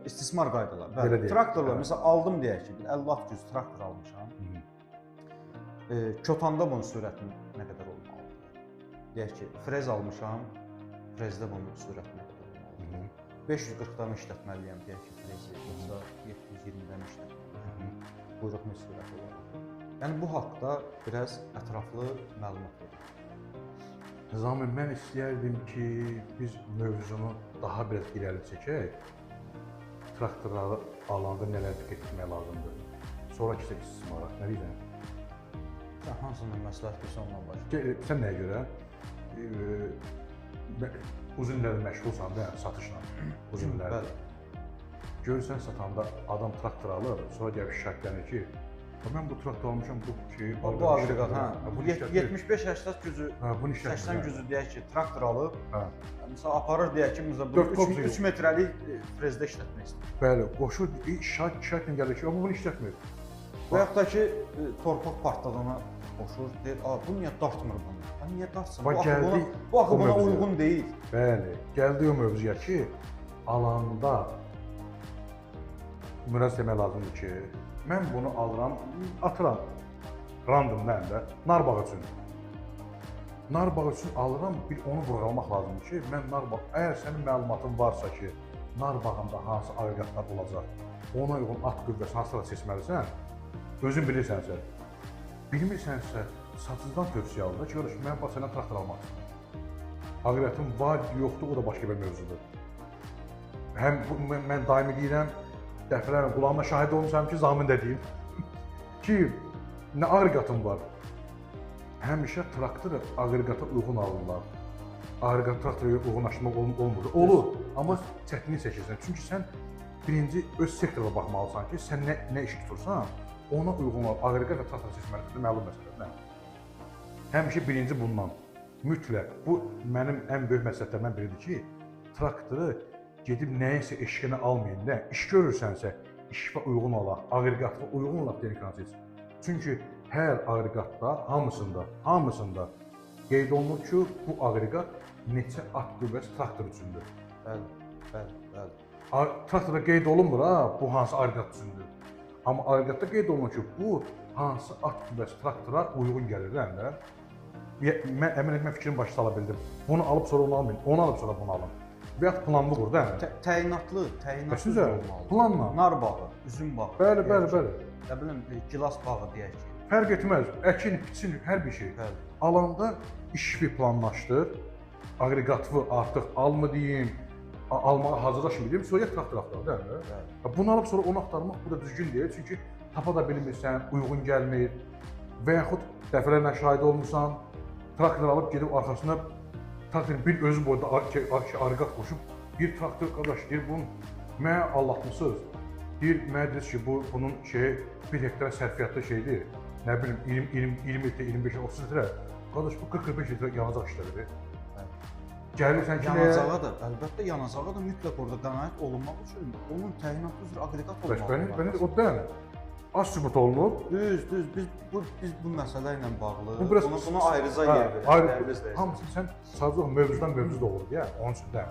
istismar qaydaları. Belə Bəli, deyək. traktorla Hə. məsələn aldım deyək ki, 50-60 traktor almışam. Kötanda bunun sürəti nə qədər olmalıdır? Deyək ki, frez almışam, frezdə bunun sürəti nə qədər olmalıdır? 540-dan işlətməliyəm deyək ki, frezi, yoxsa 720-dən işlətməliyəm. Buyruq sürəti olaraq. Yəni bu haqqda biraz ətraflı məlumat verin. Zamin, mən istəyərdim ki, biz mövzunu daha biraz irəli çəkək. Traktorları alanda nələr diqqət etmək lazımdır? Sonrakı isə istismara. Nə deyirsən? Sən hansından məsləhət bilsən ondan başla. Sən nəyə görə? Uzun illərdir məşğulsan da, satışla. Uzun illərdir. Görürsən satanda adam traktor alır, sonra gəlib şikayətlənir ki, mən bu traktor almışam, bu şey... Bu aqreqat, hə. 75-80 gücü, 80 gücü deyək ki, traktor alıb, məsələn, aparır deyək ki, 3 metrəlik frezdə işlətmək istəyir. Bəli, qoşur, şikayətlə gəlir ki, amma bunu işlətmir. Və yaxud da ki, torpaq partladana qoşur, deyir, bu niyə dartmır bunu? Niyə dartsın? Bu axı buna uyğun deyil. Bəli, gəldi o mövzuya ki, alanda müraz demək lazımdır ki, mən bunu alıram, atıram, random mən də, nar bağı üçün. Nar bağı üçün alıram, bir onu vurğalamaq lazımdır ki, mən nar bağı, əgər sənin məlumatın varsa ki, nar bağında hansı aqreqatlar olacaq, ona uyğun at qüvvəsi hansılar seçməlisən, özün bilirsənsə. Bilmirsənsə, satıcıdan tövsiyə alır ki, görüş, mən bax səndən traktor almaq istəyirəm. Aqreqatın var, yoxdur, o da başqa bir mövzudur. Həm mən daimi deyirəm, dəfələrlə qulağımda şahid olmuşam ki, Zamin də deyim ki, nə aqreqatın var? Həmişə traktor aqreqata uyğun alırlar. Aqreqat traktora uyğunlaşmaq olmur. Olur, amma çətinlik çəkirsən. Çünki sən birinci öz sektoruna baxmalısan ki, sən nə iş tutursan, ona uyğun aqreqat və traktor seçməlidir, məlum məsələdir. Həmişə birinci bundan. Mütləq. Bu mənim ən böyük məsləhətlərimdən biridir ki, traktoru gedib nəyəsə eşqinə almayın, nə? İş görürsənsə, işə uyğun olaq, aqreqatla uyğun olaq texnikanı seç. Çünki hər aqreqatda, hamısında qeyd olunur ki, bu aqreqat neçə at qüvvəsi traktor üçündür. Bəli. Traktorda qeyd olunmur, bu hansı aqreqat üçündür. Amma aqreqatda qeyd olunur ki, bu hansı at qüvvəsi traktora uyğun gəlir, də. Mən əmin etmə fikrimi başa sala bildim. Bunu alıb sonra onu almayın, onu alıb sonra bunu alın. Və ya planlı qur, da. Təyinatlı olmalıdır. Planla. Nar bağı, üzüm bağı. Bəli. Nə bilim, gilas bağı deyək ki. Fərq etməz, əkin, biçin, hər bir şey. Bəli. Alanda işi planlaşdır, aqreqatı artıq alma deyim, almağa hazırlaşmı deyim, sonra traktor axtar, da. Bunu alıb sonra onu axtarmaq bu da düzgün deyil, çünki tapa da bilmirsən, uyğun gəlmir və yaxud dəfələrlə şahid olmursan, traktor alıb gedib arxasına traktorun bir özü boyda aqreqat qoşub, bir traktor qardaş deyir, bunu mənə anlatmışsınız. Deyir, mənə deyir ki, bunun bir hektara sərfiyyatlı şeydir, nə bilim, 20 litre, 25 litre, 30 litre. Qardaş, bu 40-45 litre yanacaq işlədir. Gəlirsən ki, yanacağa da, əlbəttə yanacağa da mütləq orada qənaət olunmaq üçün onun təyinatı üzrə aqreqat olmalıdır. O deyil. Az sübut olunub. Düz, biz bu məsələ ilə bağlı, buna ayrıca yer verək. Hamısı sən sadəcə mövzudan mövzu da olur, onun üçün də.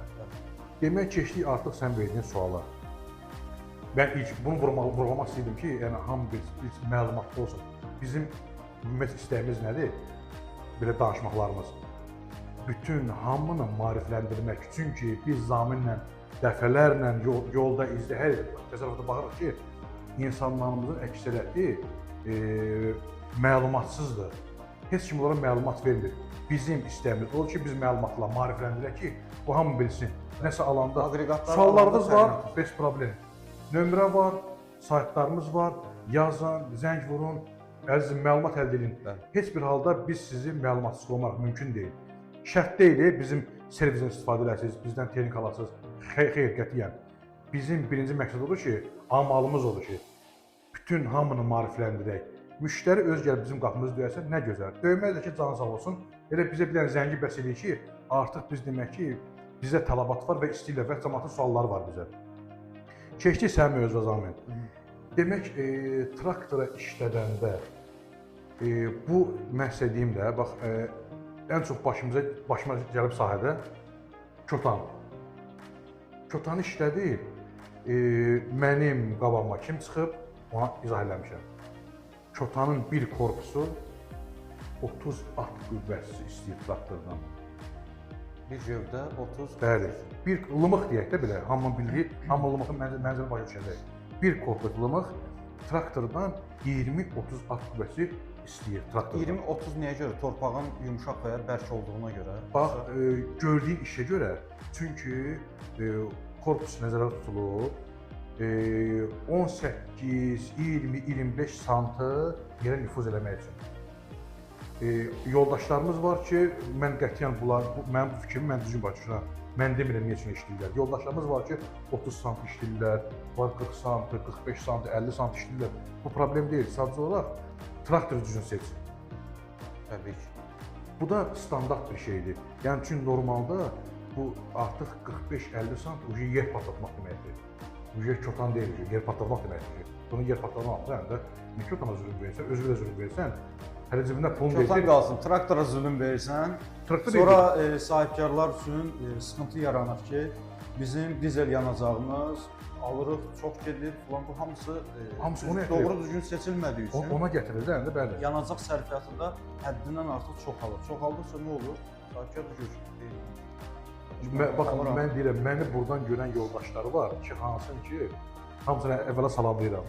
Demək keçdik artıq sən verdiyin suala. Mən ilk bunu vurğulamaq istəyirdim ki, yəni hamı bir məlumatlı olsun. Bizim ümumiyyət istəyimiz nədir? Belə danışmaqlarımız. Bütün hamını maarifləndirmək. Çünki biz Zaminlə dəfələrlə yolda hər təsərrüfata baxırıq ki, insanlarımızın əksəriyyəti məlumatsızdır. Heç kim onlara məlumat vermir. Bizim istəyimiz odur ki, biz məlumatla maarifləndirək ki, bu hamı bilsin. Nəsə alanda suallarınız var, bez problem. Nömrə var, saytlarımız var, yazın, zəng vurun, əzizim, məlumat əldə edin. Heç bir halda biz sizi məlumatsız qoymaq mümkün deyil. Şərt deyil, bizim servizdən istifadə edəsiniz, bizdən texnika alasınız, xeyr, qətiyyən. Bizim birinci məqsəd odur ki, amalımız odur ki, bütün hamını maarifləndirək. Müştəri öz gəlib bizim qapımızı döyərsə, nə gözəl. Döyməz də ki, canı sağ olsun. Elə bizə bir dənə zəngi bəs edir ki, artıq biz demək ki, bizə tələbat var və istəyirlər və cəmaatın sualları var bizə. Keçdik sənin mövzuya, Zamin. Demək, traktora işlədəndə bu məqsədiyim də, bax, ən çox başıma gəlib sahədə kötan. Kötanı işlədib, mənim qabağıma kim çıxıb, ona izah eləmişəm. Çotanın bir korpusu 30 at qüvvəsi istəyir traktordan. Bir gövdə 30. Bəli. Bir lımıq deyək də belə, hamının bildiyi, hamı lımığın mənzili başa düşəcək. Bir korpus lımıq traktordan 20-30 at qüvvəsi istəyir traktordan. 20-30 nəyə görə? Torpağın yumşaq və ya bərk olduğuna görə. Bax, gördüyün işə görə, çünki korpus nəzərdə tutulub, 18, 20, 25 santı yerə nüfuz eləmək üçün. Yoldaşlarımız var ki, mən qətiyyən mənim bu fikrimi mən düzgün başa düşürəm. Mən demirəm niyə üçün işləyirlər. Yoldaşlarımız var ki, 30 sant işləyirlər, var 40 sant, 45 sant, 50 sant işləyirlər. Bu problem deyil. Sadəcə olaraq traktor düzgün seçsin. Təbii ki. Bu da standart bir şeydir. Yəni çünki normalda bu artıq 45-50 sant yer patlatmaq deməkdir. Bu yer çotan deyil, yer patlatmaq deməkdir. Bunu yer patlatmaq həm də nə çotana zülm verirsən, özünə zülm verirsən, hələ cibində pul Çotan qalsın, traktora zülm verirsən, sonra sahibkarlar üçün sıxıntı yaranır ki, bizim dizel yanacağımız alırıq, çox gedir, falan bu hamısı doğru düzgün seçilmədiyi üçün ona gətirir də, bəli. Yanacaq sərfiyyatında həddindən artıq çoxalır. Çoxaldıqca nə olur? Sahibkar da görür. Baxın, mən deyirəm, məni buradan görən yoldaşları var ki, hansın ki, hamısına əvvəla salamlayıram.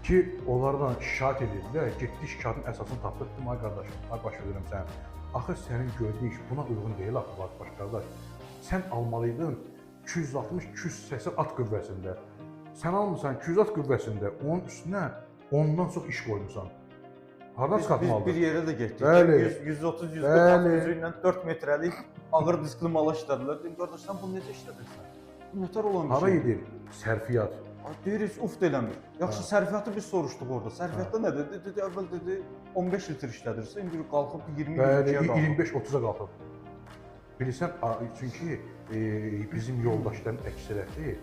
Ki, onlarla şikayət edirlər, getdi şikayətin əsasını tapdıq, dedim, ay qardaşım, ay baş verirəm sən. Axı sənin gördüyün iş buna uyğun deyil axı, baş qardaş. Sən almalıydın 260-280 at qüvvəsində. Sən almısan 200 at qüvvəsində, onun üstünə ondan çox iş qoymusan. Hardan çıxartmalıdır? Biz bir yerə də getdik. Bəli. 130-140 at gücü ilə 4 metrəlik ağır diskli mala işlədilər. Dedim, qardaş, sən bunu necə işlədirsən? Bu nətər olan bir şey? Hara edir? Sərfiyyat. Deyirik, uf da eləmir. Yaxşı, sərfiyyatı biz soruşduq orada. Sərfiyyatda nə dedi? Dedi, əvvəl dedi 15 litr işlədirsə, indi qalxıb 20-22-yə qalxıb. 25-30-a qalxıb. Bilirsən, çünki bizim yoldaşların əksəriyyəti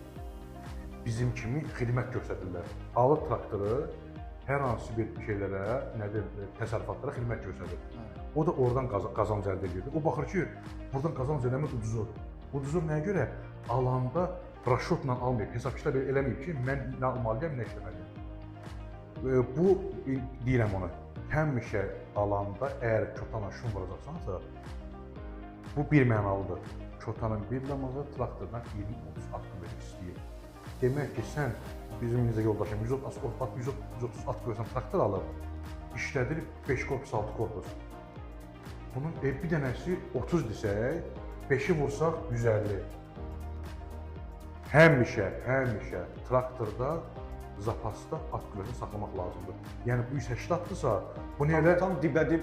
bizim kimi xidmət göstərirlər. Alır traktoru, hər hansı bir şeylərə, nədir, təsərrüfatlara xidmət göstərir. O da oradan qazanc əldə edir. O baxır ki, buradan qazanc eləmək uduzur. Uduzur nəyə görə? Alanda broşotla almayıb, hesab-kitab eləməyib ki, mən nə almalıyam, nə işləməliyəm. Bu, deyirəm ona, həmişə alanda əgər çotana şum vuracaqsansa, bu bir mənalıdır. Çotanın bir lamağı traktordan 20-30 at qüvvəsi istəyir. Demək ki, sən bizim necə yoldaşım 130 at qüvvəsindən traktor alır, işlədir 5 korpus, 6 korpus. Bunun bir dənəsi 30 desək, 5-i vursaq 150. Həmişə traktorda, zapasda at qüvvəsini saxlamaq lazımdır. Yəni bu 180-dırsa, bunu elə tam dibədib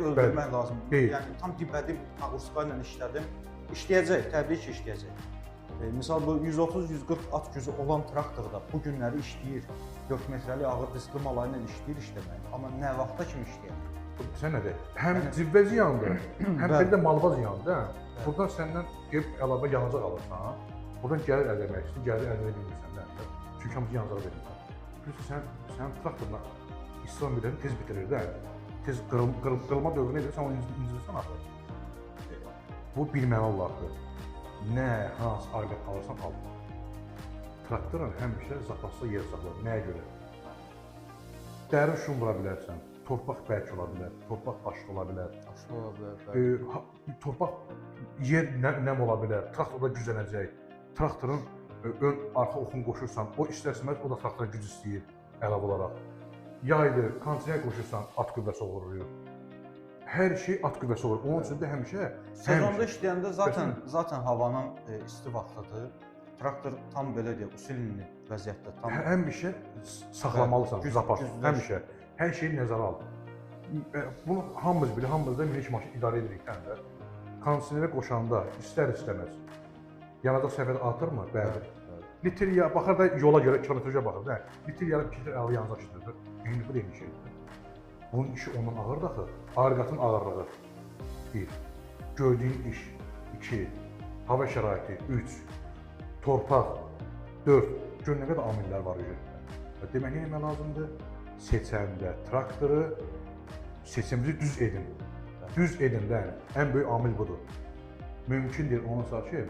öldürmək lazımdır. Yəni tam dibədib nağurska ilə işlədim. İşləyəcək, təbii ki, işləyəcək. Misal bu 130-140 at gücü olan traktorda bu günləri işləyir. 4 metrəlik ağır diskli mala ilə işləyir işləmək. Amma nə vaxta kimi işləyir? Sən nədir? Həm cibvə ziyandır, həm də malva ziyandır. Buradan səndən gəlib əlavə yanacaq alırsan, buradan gəlir əldə etmək istəyir, gəlir əldə edə bilmirsən də. Çünki hamısı yanacaq verirsən. Bilirsən, sən traktorla istismar müddətini tez bitirir də. Tez qırılma dövrünə edir, sən onu incilirsən axı. Bu bir mənalı olaraqdır. Nə hansı alət alırsan al. Traktorun həmişə zapasda yer saxlar. Nəyə görə? Dərin şum vura bilərsən, torpaq bərk ola bilər, torpaq aşlı ola bilər. Torpaq yer nəm ola bilər, traktorda güclənəcək. Traktorun ön arxa oxunu qoşursan, o istər-istəməz o da traktora güc istəyir əlavə olaraq. Yaydır, kondisioner qoşursan, at qüvvəsi olur. Hər şey at qüvvəsi olur. Onun üçün də həmişə sezonda işləyəndə zaten havanın isti vaxtıdır. Traktor tam belə deyək, usulünlü vəziyyətdə tam həmişə saxlamalısan zapas. Həmişə hər şeyi nəzərə al. Bunu hamımız bilir, hamımız da minik maşın idarə edirik həm də. Kondisionerə qoşanda istər-istəməz yanacaq səviyyəsi artırmı? Bəli. Litr yağ, baxar da yola görə, kilometrajə baxır da. Litr yarım 2 litr əlavə yanacaq işlədir. Eyni bu eyni şeydir. Bunun işi ondan ağırdır axı. Aqreqatın ağırlığı 1. Gördüyün iş 2. Hava şəraiti 3. Torpaq 4. Gör nə qədər amillər var üzərində. Demək, nə etmək lazımdır? Seçəndə traktoru seçimimizi düz edin. Düz edin də, ən böyük amil budur. Mümkün deyil, onun saat ki,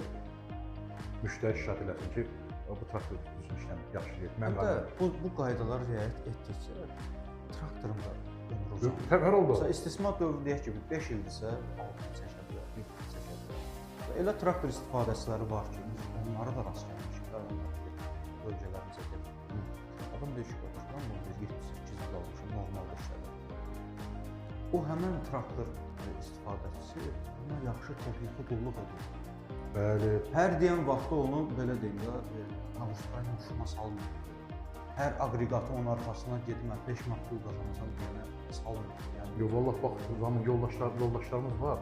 müştəri şikayət eləsin ki, Bu traktor düzgün işləmir, yaxşı deyil. Hətta bu qaydalara riayət etdikcə traktorun da ömrü uzun. Hər oldu. Məsələn, istismar dövrü deyək ki, 5 ildirsə 6 il çəkə bilər, 7 il çəkə bilər. Və elə traktor istifadəçiləri var ki, biz onlara da rast gəlmişik. Bölgələrimizə gəlir. Adam deyir ki, mən burada 7-8 il almışım, normalda işlədir. O həmən traktor istifadəçisi ona yaxşı texniki qulluq edir. Bəli. Hər deyən vaxtda onu belə deyim də, namuslarla uçma salmır. Hər aqreqatı onun arxasına gedib mən 5 manat pul qazanacam deyənə salmır. Yəni Yox, vallah bax, zaman yoldaşlarımız var.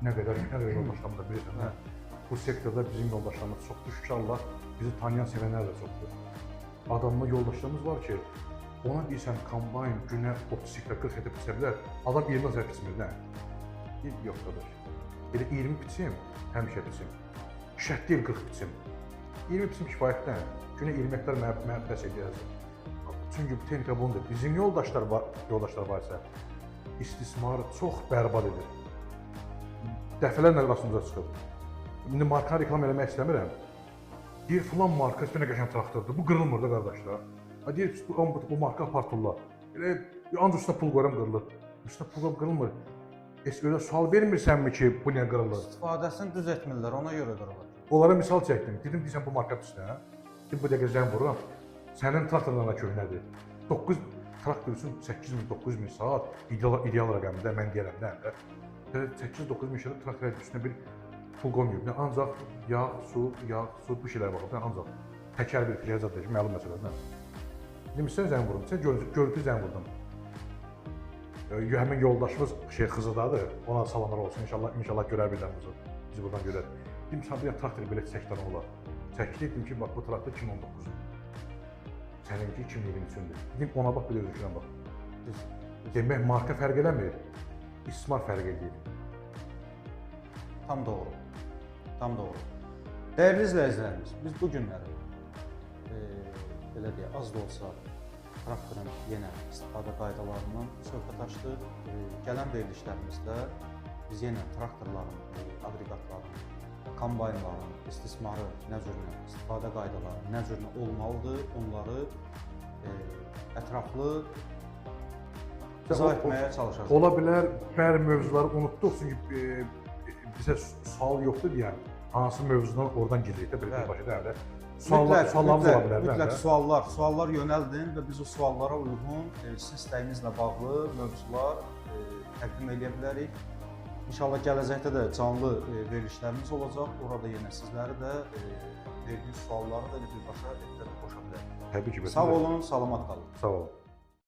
Nə qədər yoldaşlarımız da bilirsən, hə? Bu sektorda bizim yoldaşlarımız çoxdur. İnşallah bizi tanıyan, sevənlər də çoxdur. Adamla yoldaşlarımız var ki, ona deyirsən kombayn günə 30 hektar, 40 hektar biçə bilər, adam 20 hektar biçmir, nə? Yox, qardaş. Elə 20 biçim, həmişə biçim. Şərt deyil 40 biçim. 20 biçim kifayətdən. Günə 20 hektar mənə bəs edəcək. Çünki bu texnika bundur. Bizim yoldaşlar var isə istismarı çox bərbad edir. Dəfələrlə qarşımıza çıxıb. İndi markanı reklam eləmək istəmirəm. Deyir, filan marka üstünə qəşəng traktordur. Bu qırılmır da qardaşlar. Deyir, bu marka apartırlar. Elə ancaq üstünə pul qoyuram qırılır. Üstünə pul qoyuram qırılmır. Öyle sual vermirsənmi ki, bu niyə qırılır? istifadəsini düz etmirlər, ona görə qırılır. Onlara misal çəkdim. Dedim, deyirsən bu marka üstünə. Dedim, bu dəqiqə zəng vururam. Sənin traktorlarına köhnədir. 9 traktor üçün 8.000-9.000 saat ideal rəqəmində mən deyirəm də. 8-9 min şəhər traktor üstünə bir pul qoymayıb. Ancaq yağ, su bu şeylərə baxıb. Ancaq təkər bir fiyazat deyək, məlum məsələdir. Dedim, sən zəng vurum. Sən görüntü zəng vurdum. Həmin yoldaşımız Xızıdadır. Ona salamlar olsun. İnşallah görər birdən bizi buradan görər. Dedim, sən bir traktor belə çəkdən olar. Çəkdi, dedim ki, bax bu traktor 2019-dur. Səninki 2023-dür. Dedim, ona bax, bir də özükünə bax. Demək, marka fərq eləmir, istismar fərq edir. Tam doğru. Tam doğru. Dəyərli izləyicilərimiz, biz bu günləri belə deyək, az da olsa traktorun yenə istifadə qaydalarından söhbət açdıq. Gələn verilişlərimizdə biz yenə traktorların, aqreqatların, kombaynların istismarı nə cürlə, istifadə qaydaları nə cürlə olmalıdır, onları ətraflı izah etməyə çalışacağıq. Ola bilər, bəzi mövzuları unutduq, çünki bizə sual yoxdur deyən, hansı mövzudan oradan gedirik də, birbaşa deyək də. Suallarımız ola bilər. Mütləq suallar yönəldin və biz o suallara uyğun sizin istəyinizlə bağlı mövzular təqdim edə bilərik. İnşallah gələcəkdə də canlı verilişlərimiz olacaq. Orada yenə sizləri də verdiyiniz sualları da birbaşa qoşa bilərik. Təbii ki. Sağ olun, salamat qalın. Sağ olun.